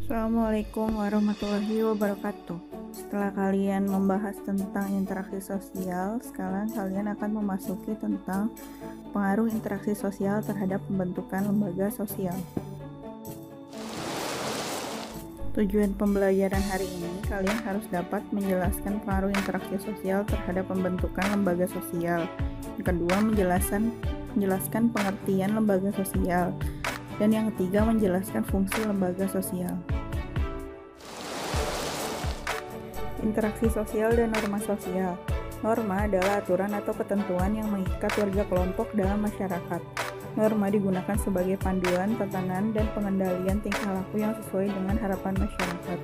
Assalamualaikum warahmatullahi wabarakatuh. Setelah kalian membahas tentang interaksi sosial, sekarang kalian akan memasuki tentang pengaruh interaksi sosial terhadap pembentukan lembaga sosial. Tujuan pembelajaran hari ini, kalian harus dapat menjelaskan pengaruh interaksi sosial terhadap pembentukan lembaga sosial. Yang kedua, menjelaskan pengertian lembaga sosial. Dan yang ketiga, menjelaskan fungsi lembaga sosial. Interaksi sosial dan norma sosial. Norma adalah aturan atau ketentuan yang mengikat warga kelompok dalam masyarakat. Norma digunakan sebagai panduan, tatanan, dan pengendalian tingkah laku yang sesuai dengan harapan masyarakat.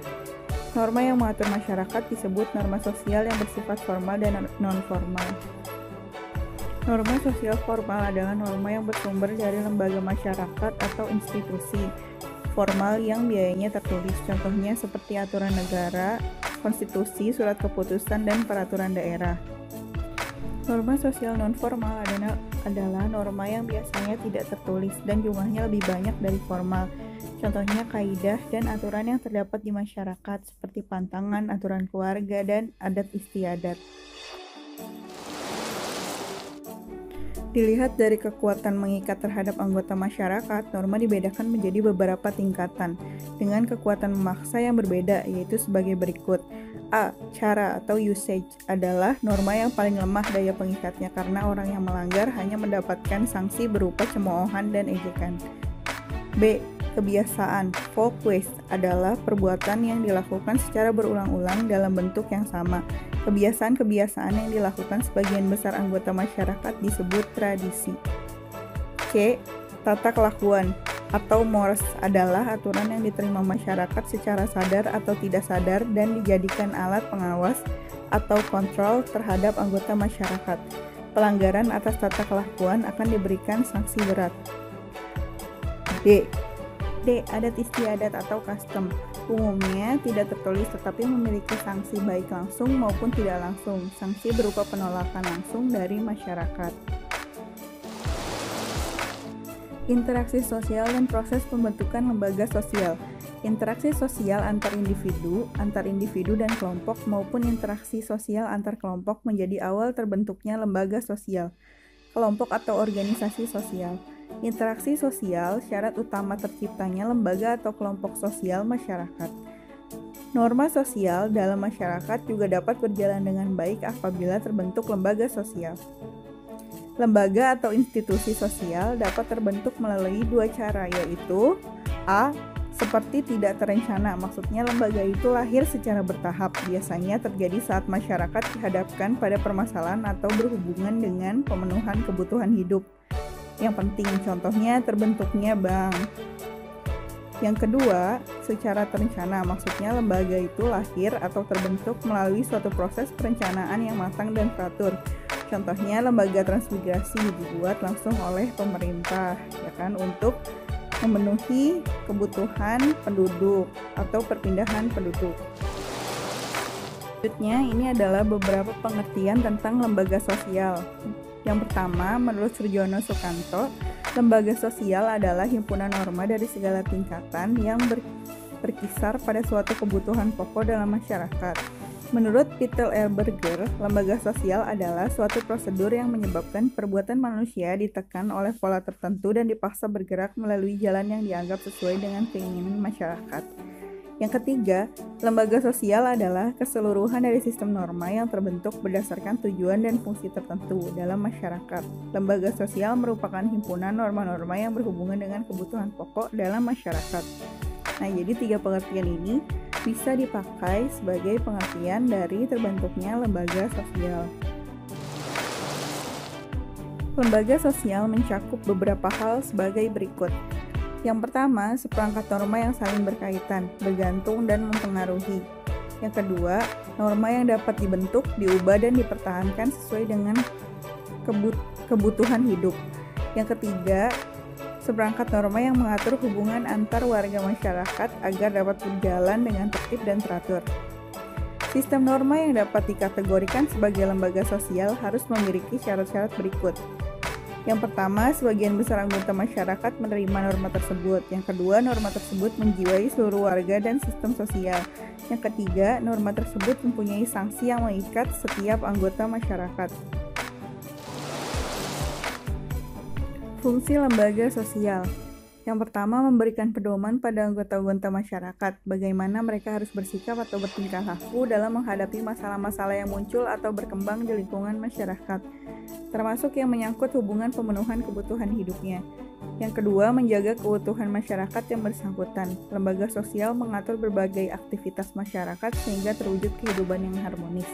Norma yang mengatur masyarakat disebut norma sosial yang bersifat formal dan non-formal. Norma sosial formal adalah norma yang bersumber dari lembaga masyarakat atau institusi formal yang biayanya tertulis, contohnya seperti aturan negara, konstitusi, surat keputusan, dan peraturan daerah. Norma sosial non-formal adalah norma yang biasanya tidak tertulis dan jumlahnya lebih banyak dari formal. Contohnya kaidah dan aturan yang terdapat di masyarakat seperti pantangan, aturan keluarga, dan adat istiadat. Dilihat dari kekuatan mengikat terhadap anggota masyarakat, norma dibedakan menjadi beberapa tingkatan dengan kekuatan memaksa yang berbeda, yaitu sebagai berikut. A. Cara atau usage adalah norma yang paling lemah daya pengikatnya karena orang yang melanggar hanya mendapatkan sanksi berupa cemoohan dan ejekan. B. Kebiasaan. Folkways adalah perbuatan yang dilakukan secara berulang-ulang dalam bentuk yang sama. Kebiasaan-kebiasaan yang dilakukan sebagian besar anggota masyarakat disebut tradisi. C. Tata kelakuan atau mores adalah aturan yang diterima masyarakat secara sadar atau tidak sadar dan dijadikan alat pengawas atau kontrol terhadap anggota masyarakat. Pelanggaran atas tata kelakuan akan diberikan sanksi berat. D. Adat istiadat atau custom. Umumnya tidak tertulis tetapi memiliki sanksi baik langsung maupun tidak langsung. Sanksi berupa penolakan langsung dari masyarakat. Interaksi sosial dan proses pembentukan lembaga sosial. Interaksi sosial antar individu dan kelompok maupun interaksi sosial antar kelompok menjadi awal terbentuknya lembaga sosial, kelompok atau organisasi sosial. Interaksi sosial syarat utama terciptanya lembaga atau kelompok sosial masyarakat. Norma sosial dalam masyarakat juga dapat berjalan dengan baik apabila terbentuk lembaga sosial. Lembaga atau institusi sosial dapat terbentuk melalui dua cara, yaitu A. Seperti tidak terencana, maksudnya lembaga itu lahir secara bertahap, biasanya terjadi saat masyarakat dihadapkan pada permasalahan atau berhubungan dengan pemenuhan kebutuhan hidup yang penting, contohnya terbentuknya bank. Yang kedua, secara terencana, maksudnya lembaga itu lahir atau terbentuk melalui suatu proses perencanaan yang matang dan teratur. Contohnya lembaga transmigrasi dibuat langsung oleh pemerintah, ya kan, untuk memenuhi kebutuhan penduduk atau perpindahan penduduk. Selanjutnya, ini adalah beberapa pengertian tentang lembaga sosial. Yang pertama, menurut Surjono Sukanto, lembaga sosial adalah himpunan norma dari segala tingkatan yang berkisar pada suatu kebutuhan pokok dalam masyarakat. Menurut Peter L. Berger, lembaga sosial adalah suatu prosedur yang menyebabkan perbuatan manusia ditekan oleh pola tertentu dan dipaksa bergerak melalui jalan yang dianggap sesuai dengan keinginan masyarakat. Yang ketiga, lembaga sosial adalah keseluruhan dari sistem norma yang terbentuk berdasarkan tujuan dan fungsi tertentu dalam masyarakat. Lembaga sosial merupakan himpunan norma-norma yang berhubungan dengan kebutuhan pokok dalam masyarakat. Nah, jadi tiga pengertian ini bisa dipakai sebagai pengertian dari terbentuknya lembaga sosial. Lembaga sosial mencakup beberapa hal sebagai berikut. Yang pertama, seperangkat norma yang saling berkaitan, bergantung, dan mempengaruhi. Yang kedua, norma yang dapat dibentuk, diubah, dan dipertahankan sesuai dengan kebutuhan hidup. Yang ketiga, seperangkat norma yang mengatur hubungan antar warga masyarakat agar dapat berjalan dengan tertib dan teratur. Sistem norma yang dapat dikategorikan sebagai lembaga sosial harus memiliki syarat-syarat berikut. Yang pertama, sebagian besar anggota masyarakat menerima norma tersebut. Yang kedua, norma tersebut menjiwai seluruh warga dan sistem sosial. Yang ketiga, norma tersebut mempunyai sanksi yang mengikat setiap anggota masyarakat. Fungsi lembaga sosial. Yang pertama, memberikan pedoman pada anggota-anggota masyarakat, bagaimana mereka harus bersikap atau bertingkah laku dalam menghadapi masalah-masalah yang muncul atau berkembang di lingkungan masyarakat, termasuk yang menyangkut hubungan pemenuhan kebutuhan hidupnya. Yang kedua, menjaga keutuhan masyarakat yang bersangkutan. Lembaga sosial mengatur berbagai aktivitas masyarakat sehingga terwujud kehidupan yang harmonis.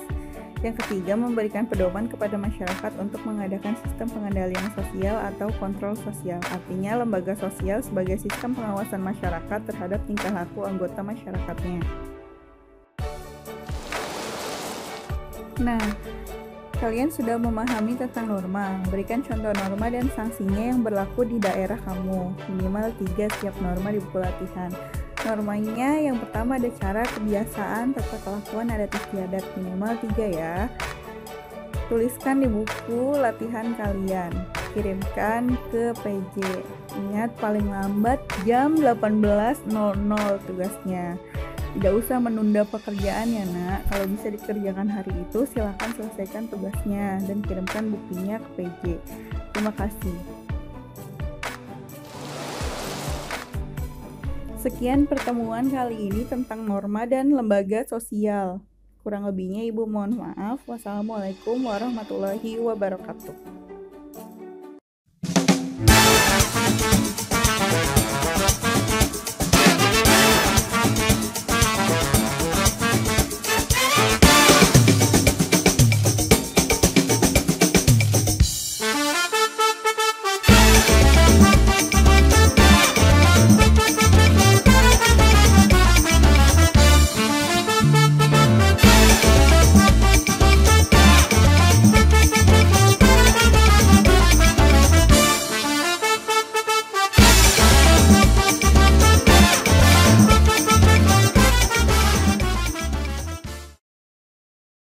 Yang ketiga, memberikan pedoman kepada masyarakat untuk mengadakan sistem pengendalian sosial atau kontrol sosial. Artinya, lembaga sosial sebagai sistem pengawasan masyarakat terhadap tingkah laku anggota masyarakatnya. Nah, kalian sudah memahami tentang norma. Berikan contoh norma dan sanksinya yang berlaku di daerah kamu. Minimal 3 setiap norma di buku latihan. Normanya yang pertama ada cara, kebiasaan, tata kelakuan, adat istiadat. Minimal 3 ya. Tuliskan di buku latihan kalian. Kirimkan ke PJ. Ingat paling lambat jam 18.00 tugasnya. Tidak usah menunda pekerjaan ya nak. Kalau bisa dikerjakan hari itu, silakan selesaikan tugasnya dan kirimkan buktinya ke PJ. Terima kasih. Sekian pertemuan kali ini tentang norma dan lembaga sosial. Kurang lebihnya Ibu mohon maaf. Wassalamualaikum warahmatullahi wabarakatuh.